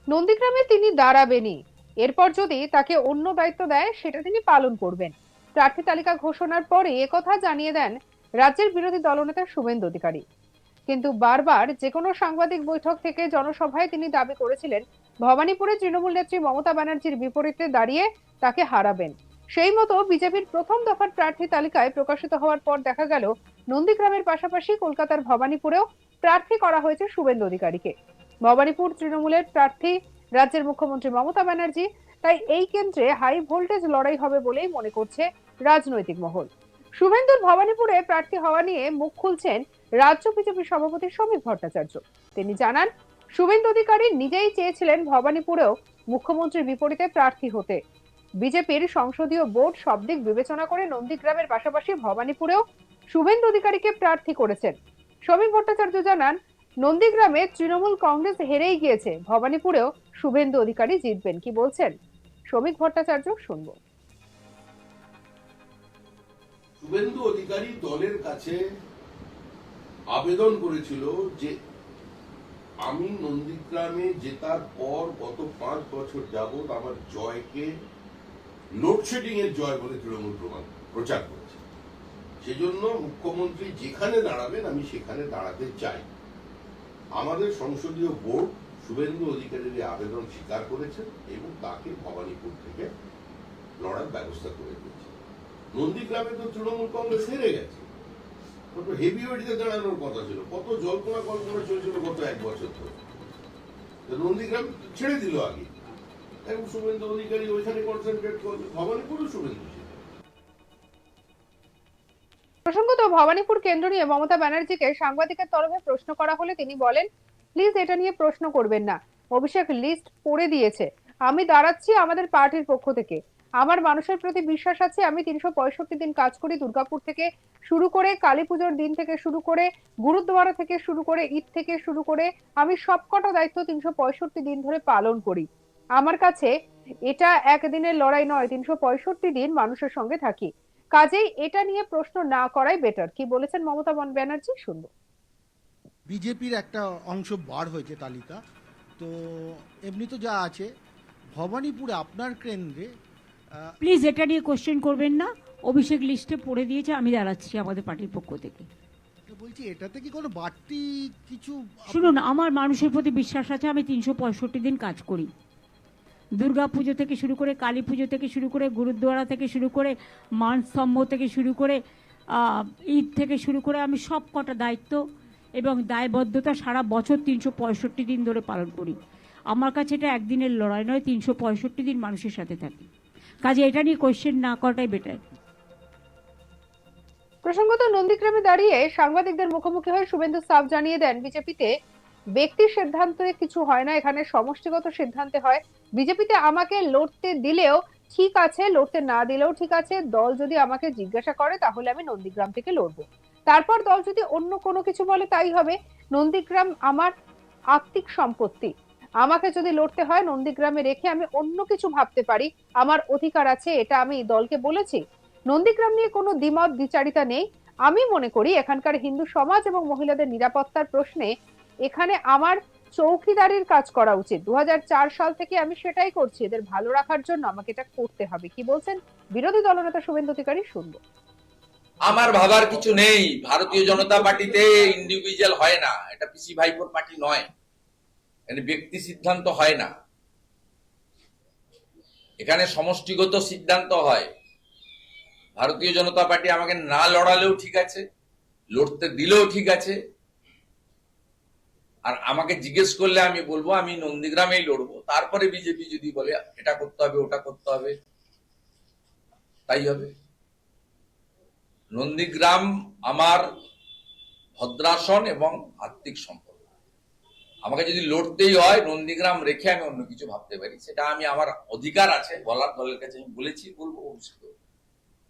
নন্দীগ্রামে তিনি দাঁড়াবেনই। এরপর যদি তাকে অন্য দায়িত্ব দেয় সেটা তিনি পালন করবেন। প্রার্থী তালিকা ঘোষণার পরে একথা জানিয়ে দেন রাজ্যের বিরোধী দলনেতা শুভেন্দু অধিকারী। কিন্তু বারবার যে কোনো সাংবাদিক বৈঠক থেকে জনসভায় তিনি দাবি করেছিলেন ভবানীপুরে তৃণমূল নেত্রী মমতা ব্যানার্জির বিপরীতে দাঁড়িয়ে তাকে হারাবেন। সেই মতো বিজেপির প্রথম দফার প্রার্থী তালিকায় প্রকাশিত হওয়ার পর দেখা গেল নন্দীগ্রামের পাশাপাশি কলকাতার ভবানীপুরেও প্রার্থী করা হয়েছে শুভেন্দু অধিকারীকে। ভবানীপুর তৃণমূলের প্রার্থী রাজ্যের মুখ্যমন্ত্রী মমতা ব্যানার্জি। তাই এই কেন্দ্রে হাই ভোল্টেজ লড়াই হবে বলেই মনে করছে রাজনৈতিক মহল। শুভেন্দুর ভবানীপুরে প্রার্থী হওয়া নিয়ে মুখ খুলছেন রাজ্য বিজেপি সভাপতি শ্রমিক ভট্টাচার্য। তিনি জানান, শুভেন্দু অধিকারী নিজেই চেয়েছিলেন ভবানীপুরেও মুখ্যমন্ত্রীর বিপরীতে প্রার্থী হতে। বিজেপির সংসদীয় বোর্ড সব দিক বিবেচনা করে নন্দীগ্রামের পাশাপাশি ভবানীপুরেও শুভেন্দু অধিকারীকে প্রার্থী করেছেন। শ্রমিক ভট্টাচার্য জানান, নন্দীগ্রামে তৃণমূল কংগ্রেস হেরেই গিয়েছে, ভবানীপুরেও শুভেন্দু অধিকারী জিতবেন। কি বলছেন শ্রমিক ভট্টাচার্য, শুনবো। শুভেন্দু অধিকারী দলের কাছে আবেদন করেছিল যে আমি নন্দীগ্রামে জেতার পর গত 5 বছর যাবৎ আমার জয়কে লোডশেডিং এর জয় বলে তৃণমূল প্রচার করেছে। সেজন্য মুখ্যমন্ত্রী যেখানে দাঁড়াবেন আমি সেখানে দাঁড়াতে চাই। আমাদের সংসদীয় বোর্ড শুভেন্দু অধিকারীর আবেদন স্বীকার করেছেন এবং তাকে ভবানীপুর থেকে লড়ার ব্যবস্থা করে দিয়েছে। নন্দীগ্রামে তো তৃণমূল কংগ্রেস হেরে গেছে, হেভি ওয়েটিতে দাঁড়ানোর কথা ছিল। কত জল্পনা কল্পনা চলছিল গত 1 বছর ধরে। নন্দীগ্রাম ছেড়ে দিল আগে, এবং শুভেন্দু অধিকারী ওইখানে কনসেন্ট্রেট করবে। ভবানীপুরও শুভেন্দু ছিল। প্রসঙ্গত ভবানীপুর কেন্দ্র নিয়ে মমতা ব্যানার্জিকে সাংবাদিকের তরফে প্রশ্ন করা হলে তিনি বলেন, প্লিজ এটা নিয়ে প্রশ্ন করবেন না। অভিষেক লিস্ট পড়ে দিয়েছে, আমি দাঁড়াচ্ছি আমাদের পার্টির পক্ষ থেকে। আমার মানুষের প্রতি বিশ্বাস আছে। আমি 365 দিন কাজ করি, দুর্গাপুর থেকে শুরু করে কালী পুজোর দিন থেকে শুরু করে গুরুদ্বারা থেকে শুরু করে ঈদ থেকে শুরু করে আমি সবকটা দায়িত্ব 365 দিন ধরে পালন করি। আমার কাছে এটা একদিনের লড়াই নয়, 365 দিন মানুষের সঙ্গে থাকি। কাজেই এটা নিয়ে প্রশ্ন না করাই বেটার। কি বলেছেন মমতা ব্যানার্জি, শুনবো। বিজেপির একটা অংশ বার হয়েছে তালিকা, তো এমনি তো যা আছে ভবানীপুরে আপনার কেন্দ্রে প্লিজ এটা নিয়ে কোশ্চেন করবেন না। অভিষেক লিস্টে পড়ে দিয়েছে, আমি দাঁড়াচ্ছি আমাদের পার্টির পক্ষ থেকে। বলছি এটাতে কি কোনো বাড়তি কিছু? শুনুন, আমার মানুষের প্রতি বিশ্বাস আছে। আমি 365 দিন কাজ করি, দুর্গা পুজো থেকে শুরু করে কালী পুজো থেকে শুরু করে গুরুদ্বারা থেকে শুরু করে মানস্তম্ভ থেকে শুরু করে ঈদ থেকে শুরু করে আমি সব কটা দায়িত্ব এবং দায়বদ্ধতা সারা বছর 365 দিন ধরে পালন করি। আমার কাছে এটা একদিনের লড়াই নয়, 365 দিন মানুষের সাথে থাকি। কাজে এটা নিয়ে কোয়েশ্চেন না করাটাই বেটার। প্রসঙ্গত নন্দীগ্রামে দাঁড়িয়ে সাংবাদিকদের মুখোমুখি হয়ে শুভেন্দু সাফ জানিয়ে দেন, বিজেপিতে ব্যক্তির সিদ্ধান্তে কিছু হয় না, এখানে সমষ্টিগত সিদ্ধান্তে হয়। বিজেপিতে আমাকে লড়তে দিলেও ঠিক আছে, লড়তে না দিলেও ঠিক আছে। দল যদি আমাকে জিজ্ঞাসা করে তাহলে আমি নন্দীগ্রাম থেকে লড়বো। তারপর দল যদি অন্য কোনো কিছু বলে তাই হবে। নন্দীগ্রাম আমার আত্মিক সম্পত্তি। আমাকে যদি লড়তে হয় নন্দীগ্রামে রেখে আমি অন্য কিছু ভাবতে পারি, আমার অধিকার আছে, এটা আমি দলকে বলেছি। নন্দীগ্রাম নিয়ে কোনো দ্বিমত দ্বিচারিতা নেই। আমি মনে করি এখানকার হিন্দু সমাজ এবং মহিলাদের নিরাপত্তার প্রশ্নে এখানে আমার চৌকিদারির কাজ করা উচিত। 2004 সাল থেকে আমি সেটাই করছি। এদের ভালো রাখার জন্য আমাকে এটা করতে হবে। কি বলছেন বিরোধী দলনেতা শুভেন্দু অধিকারী, শুনবো। আমার ভাবার কিছু নেই। ভারতীয় জনতা পার্টিতে ইন্ডিভিজুয়াল হয় না, এটা পিসি ভাইপোর পার্টি নয়, এখানে ব্যক্তি সিদ্ধান্ত হয় না, এখানে সমষ্টিগত সিদ্ধান্ত হয়। ভারতীয় জনতা পার্টি আমাকে না লড়ালেও ঠিক আছে, লড়তে দিলেও ঠিক আছে। আর আমাকে জিজ্ঞেস করলে আমি বলবো আমি নন্দীগ্রামেই লড়বো। তারপরে বিজেপি যদি বলে এটা করতে হবে ওটা করতে হবে, তাই হবে। নন্দীগ্রাম আমার ভদ্রাসন এবং আত্মিক সম্পদ। আমাকে যদি লড়তেই হয় নন্দীগ্রাম রেখে আমি অন্য কিছু ভাবতে পারি, সেটা আমি আমার অধিকার আছে বলার, দলের কাছে আমি বলেছি, বলবো ভবিষ্যতে।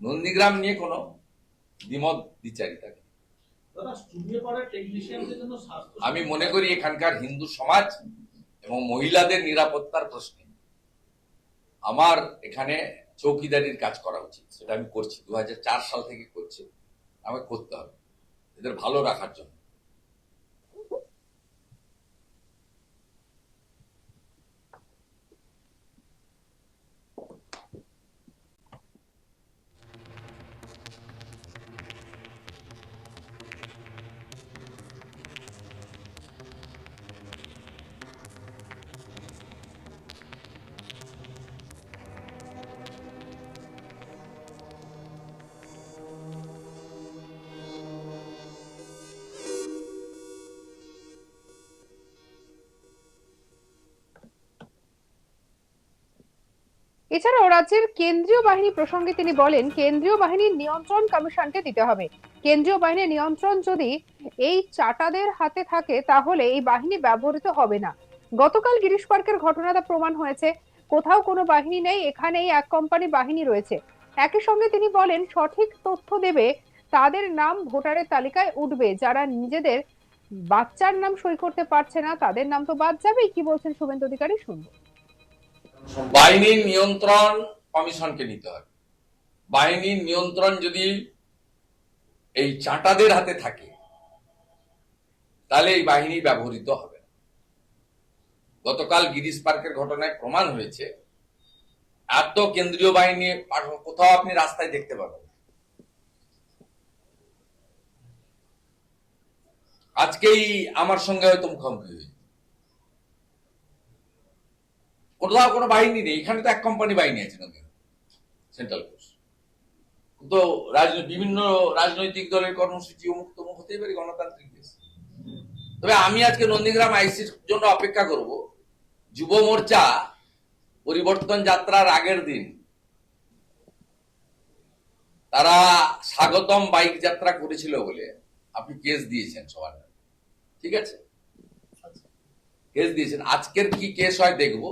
নন্দীগ্রাম নিয়ে কোনো দ্বিমত দ্বিচারিতা নেই। আমি মনে করি এখানকার হিন্দু সমাজ এবং মহিলাদের নিরাপত্তার প্রশ্নে আমার এখানে চৌকিদারির কাজ করা উচিত। সেটা আমি করছি, 2004 সাল থেকে করছি। আমাকে করতে হবে এদের ভালো রাখার জন্য। এছাড়াও রাজ্যের কেন্দ্রীয় বাহিনী প্রসঙ্গে তিনি বলেন, কেন্দ্রীয় বাহিনীর নিয়ন্ত্রণ কমিশনকে দিতে হবে। কেন্দ্রীয় বাহিনীর নিয়ন্ত্রণ যদি এই চাটাদের হাতে থাকে তাহলে এই বাহিনী ব্যবহৃত হবে না। গতকাল গিরিশ পার্কের ঘটনাটা প্রমাণ হয়েছে, কোথাও কোনো বাহিনী নেই, এখানেই এক কোম্পানি বাহিনী রয়েছে। একই সঙ্গে তিনি বলেন, সঠিক তথ্য দেবে তাদের নাম ভোটারের তালিকায় উঠবে, যারা নিজেদের বাচ্চার নাম সই করতে পারছে না তাদের নাম তো বাদ যাবেই। কি বলছেন শুভেন্দু অধিকারী, শুনবো। বাহিনীর নিয়ন্ত্রণ কমিশনকে নিতে হবে। বাহিনীর নিয়ন্ত্রণ যদি এই চাটাদের হাতে থাকে তাহলে এই বাহিনী ব্যবহৃত হবে না। গতকাল গিরিশ পার্কের ঘটনায় প্রমাণ হয়েছে, এত কেন্দ্রীয় বাহিনী কোথাও আপনি রাস্তায় দেখতে পাবেন। আজকেই আমার সঙ্গে হয়তো মুখোমুখি হয়েছে, কোথাও কোনো বাহিনী নেই। এখানে তো এক কোম্পানি বাহিনী আছে, সেন্ট্রাল ফোর্স। তো বিভিন্ন রাজনৈতিক দলের কর্মসূচি অমুক তমুক হতেই পারে, গণতান্ত্রিক দেশ। তবে আমি আজকে নন্দীগ্রাম আইসির জন্য অপেক্ষা করব। যুব মোর্চা পরিবর্তন যাত্রার আগের দিন তারা স্বাগতম বাইক যাত্রা করেছিল বলে আপনি কেস দিয়েছেন সবার, ঠিক আছে, কেস দিয়েছেন। আজকের কি কেস হয় দেখবো,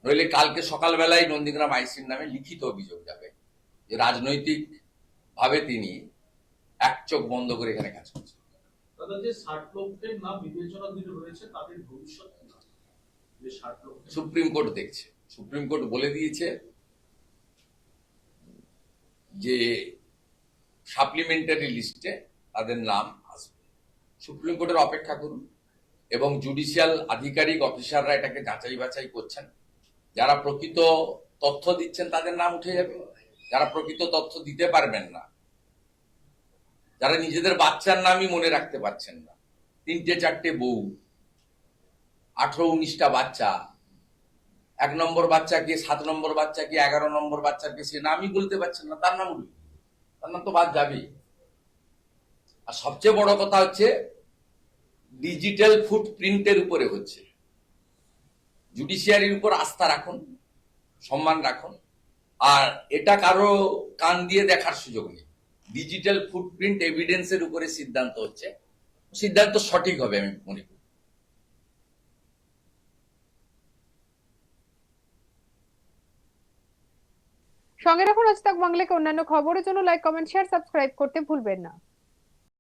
নইলে কালকে সকালবেলায় নন্দীগ্রাম আইসির নামে লিখিত অভিযোগ যাবে যে রাজনৈতিক ভাবে তিনি এক চোখ বন্ধ করে এখানে কাজ করছেন। দাদা, যে 60 লক্ষের নাম বিবেচনাধীন রয়েছে তাদের ভবিষ্যৎ কি? যে 60 লক্ষ সুপ্রিম কোর্ট দেখছে। সুপ্রিম কোর্ট বলে দিয়েছে যে সাপ্লিমেন্টারি লিস্টে তাদের নাম আসবে। সুপ্রিম কোর্টের অপেক্ষা করুন, এবং জুডিশিয়াল আধিকারিক অফিসাররা এটাকে যাচাই বাছাই করছেন। যারা প্রকৃত তথ্য দিচ্ছেন তাদের নাম উঠে যাবে, যারা প্রকৃত তথ্য দিতে পারবেন না, যারা নিজেদের বাচ্চার নামই মনে রাখতে পারছেন না, 3-4টে বউ, 18-19টা বাচ্চা, 1 নম্বর বাচ্চা কে, 7 নম্বর বাচ্চা কে, 11 নম্বর বাচ্চা কে, সে নামই বলতে পারছেন না, তার নাম উঠবে, তার নাম তো বাদ যাবেই। আর সবচেয়ে বড় কথা হচ্ছে ডিজিটাল ফুটপ্রিন্টের উপরে হচ্ছে। জুডিশিয়ারির উপর আস্থা রাখুন, সম্মান রাখুন, আর এটা কারো কান দিয়ে দেখার সুযোগ নেই। ডিজিটাল ফুটপ্রিন্ট এভিডেন্সের উপরে সিদ্ধান্ত হচ্ছে, সিদ্ধান্ত সঠিক হবে আমি মনে করি। সঙ্গে রাখুন আজ তাক বাংলাকে। অন্যান্য খবরের জন্য লাইক, কমেন্ট, শেয়ার, সাবস্ক্রাইব করতে ভুলবেন না।